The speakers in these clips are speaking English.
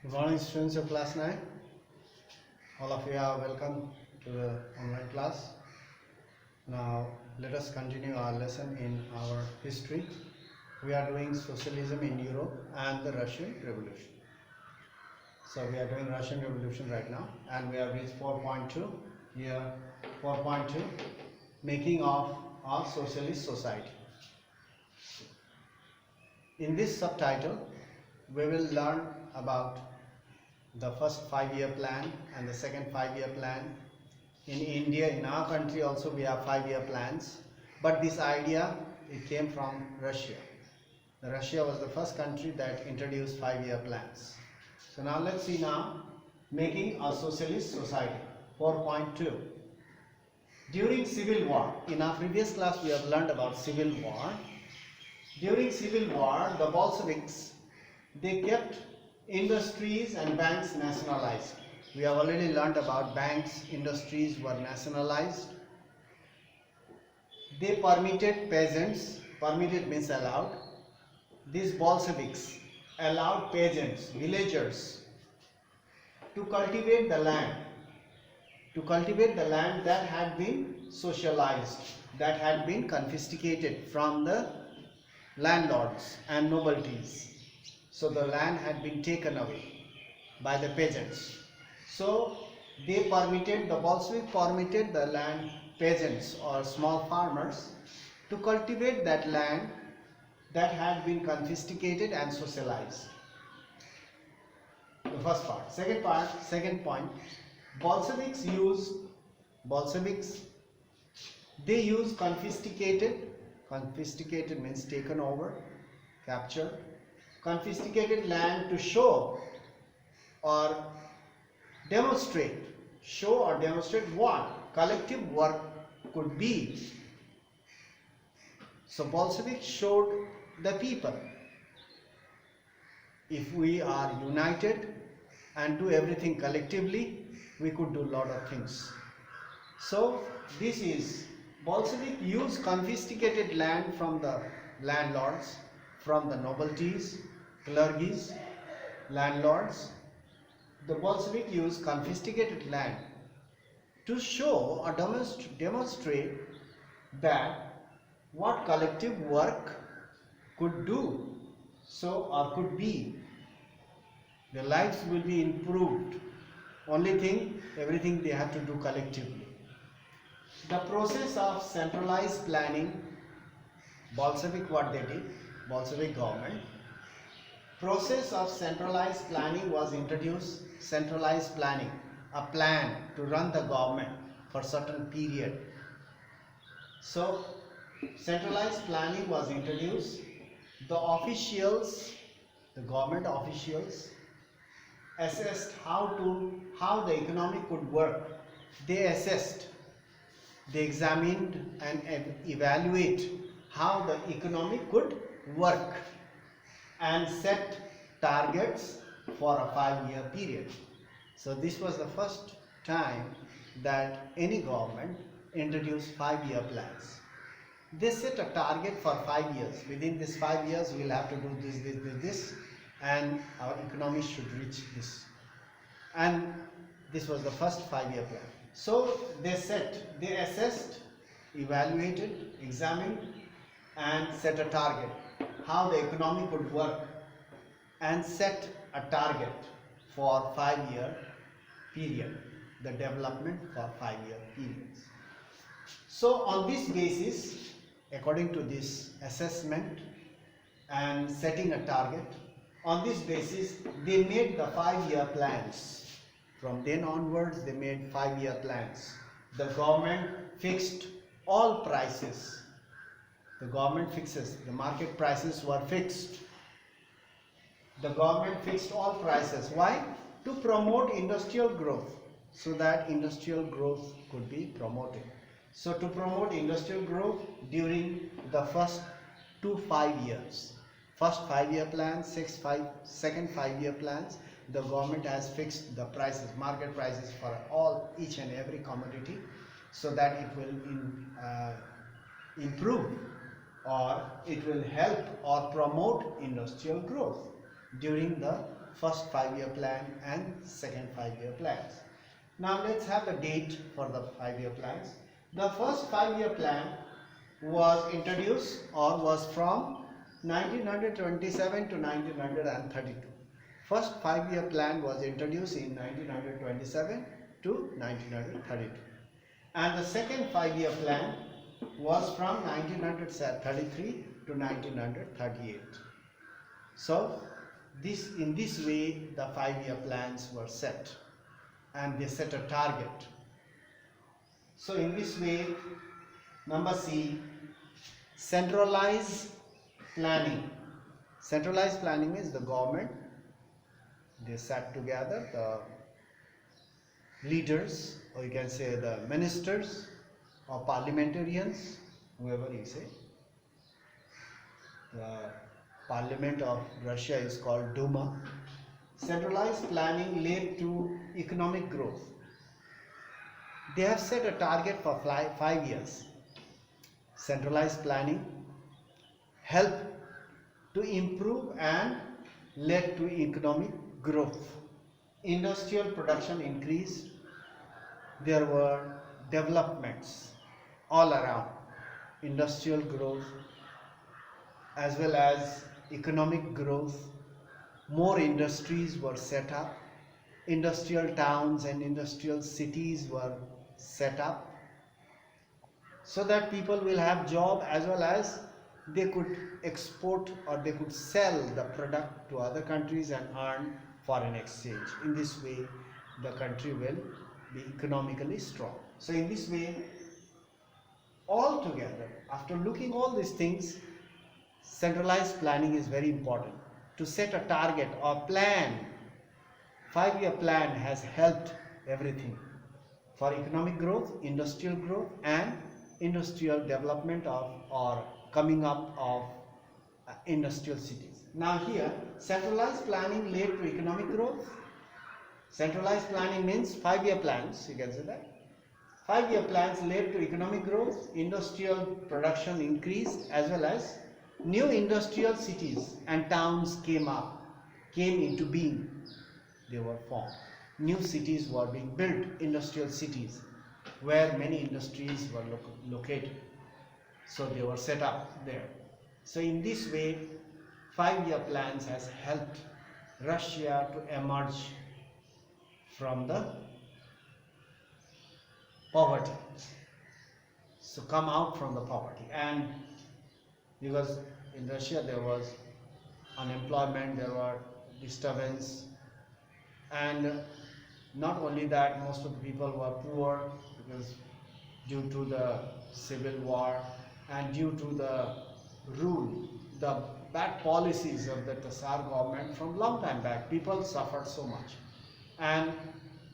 Good morning, students of class 9. All of you are welcome to the online class. Now, let us continue our lesson in our history. We are doing socialism in Europe and the Russian Revolution. So, we are doing Russian Revolution right now, and we have reached 4.2. Here, 4.2, making of a socialist society. In this subtitle, we will learn about the first 5-year plan and the second 5-year plan. In India, in our country also, we have 5-year plans, but this idea, it came from Russia. Russia was the first country that introduced 5-year plans. So now let's see now, making a socialist society, 4.2. During Civil War, in our previous class we have learned about Civil War. During Civil War, the Bolsheviks, they kept industries and banks nationalized. We have already learned about banks, industries were nationalized. They permitted peasants, permitted means allowed. These Bolsheviks allowed peasants, villagers, to cultivate the land. To cultivate the land that had been socialized, that had been confiscated from the landlords and nobilities. So the land had been taken away by the peasants. So they permitted, the Bolshevik permitted the land peasants or small farmers to cultivate that land that had been confiscated and socialized. The first part. Second point, Bolsheviks, they use confiscated means taken over, captured, confiscated land to show or demonstrate what collective work could be. So Bolsheviks showed the people, if we are united and do everything collectively, we could do a lot of things. So this is, Bolshevik use confiscated land from the landlords, from the nobilities, clergies, landlords. The Bolshevik use confiscated land to show or demonstrate that what collective work could do, so or could be. Their lives will be improved. Only thing, everything they have to do collectively. The process of centralized planning, Bolshevik what they did, Bolshevik government, process of centralized planning was introduced. Centralized planning, a plan to run the government for certain period. So centralized planning was introduced. The officials, the government officials, assessed how the economy could work. They assessed, they examined and evaluate how the economy could work and set targets for a 5-year period. So this was the first time that any government introduced 5-year plans. They set a target for 5 years. Within this 5 years, we will have to do this, and our economy should reach this. And this was the first 5-year plan. So they assessed, evaluated, examined, and set a target, how the economy could work, and set a target for 5-year period, the development for 5-year periods. So on this basis, according to this assessment and setting a target, on this basis they made the 5-year plans. From then onwards they made 5-year plans. The government fixed all prices. The government fixes, the market prices were fixed. The government fixed all prices. Why? To promote industrial growth, so that industrial growth could be promoted. So to promote industrial growth during the first 5 years. First 5-year plan, second 5-year plans, the government has fixed the prices, market prices for each and every commodity, so that it will improve or it will help or promote industrial growth. during the first 5-year plan and second 5-year plans. Now let's have the date for the 5-year plans. The first 5-year plan was introduced or was from 1927 to 1932. First 5-year plan was introduced in 1927 to 1932. And the second 5-year plan was from 1933 to 1938. So in this way the 5-year plans were set, and they set a target. So in this way, number C, centralized planning. Centralized planning means the government, they sat together, the leaders, or you can say the ministers or parliamentarians, whoever you say. The parliament of Russia is called Duma. Centralized planning led to economic growth. They have set a target for 5 years. Centralized planning helped to improve and led to economic growth. Industrial production increased. There were developments all around. Industrial growth as well as economic growth. More industries were set up. Industrial towns and industrial cities were set up so that people will have job, as well as they could export or they could sell the product to other countries and earn foreign exchange. In this way, the country will be economically strong. So in this way, all together, after looking all these things, centralized planning is very important. To set a target or plan, 5-year plan has helped everything for economic growth, industrial growth, and industrial development of or coming up of industrial cities. Now here, centralized planning led to economic growth. Centralized planning means 5-year plans, you can say that. 5-year plans led to economic growth, industrial production increased, as well as new industrial cities and towns came into being. They were formed. New cities were being built, industrial cities, where many industries were located. So they were set up there. So in this way, 5-year plans has helped Russia to emerge from the poverty. So come out from the poverty. And because in Russia there was unemployment, there were disturbance, and not only that, most of the people were poor because due to the civil war and due to the rule, the bad policies of the Tsar government from long time back, people suffered so much. And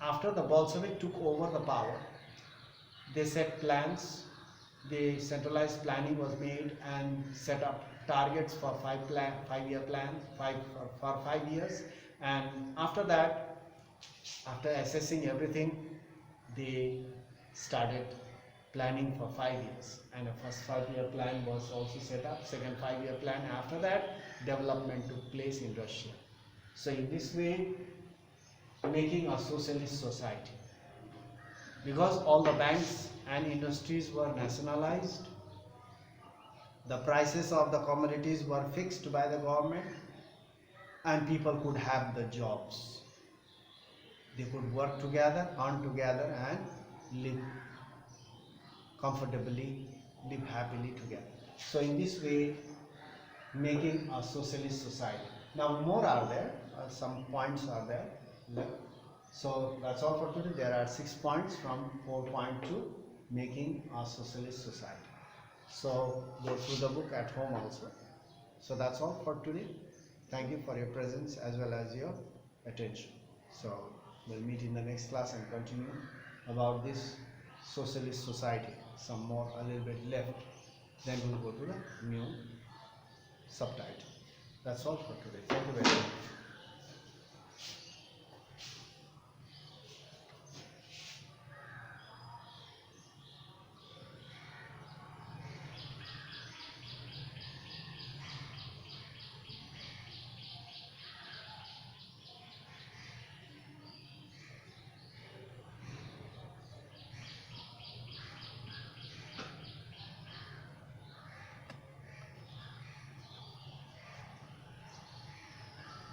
after the Bolshevik took over the power, they set plans, the centralized planning was made and set up targets for 5-year plans for 5 years. And after that, after assessing everything, they started planning for 5 years, and the first 5-year plan was also set up. Second 5-year plan, after that development took place in Russia. So in this way, making a socialist society, because all the banks and industries were nationalized, the prices of the commodities were fixed by the government, and people could have the jobs. They could work together, earn together, and live comfortably, live happily together. So in this way, making a socialist society. Now more are there, some points are there left. So that's all for today. There are 6 points from 4.2, making a socialist society. So go through the book at home also. So that's all for today. Thank you for your presence as well as your attention. So we'll meet in the next class and continue about this socialist society. Some more, a little bit left. Then we'll go to the new subtitle. That's all for today. Thank you very much.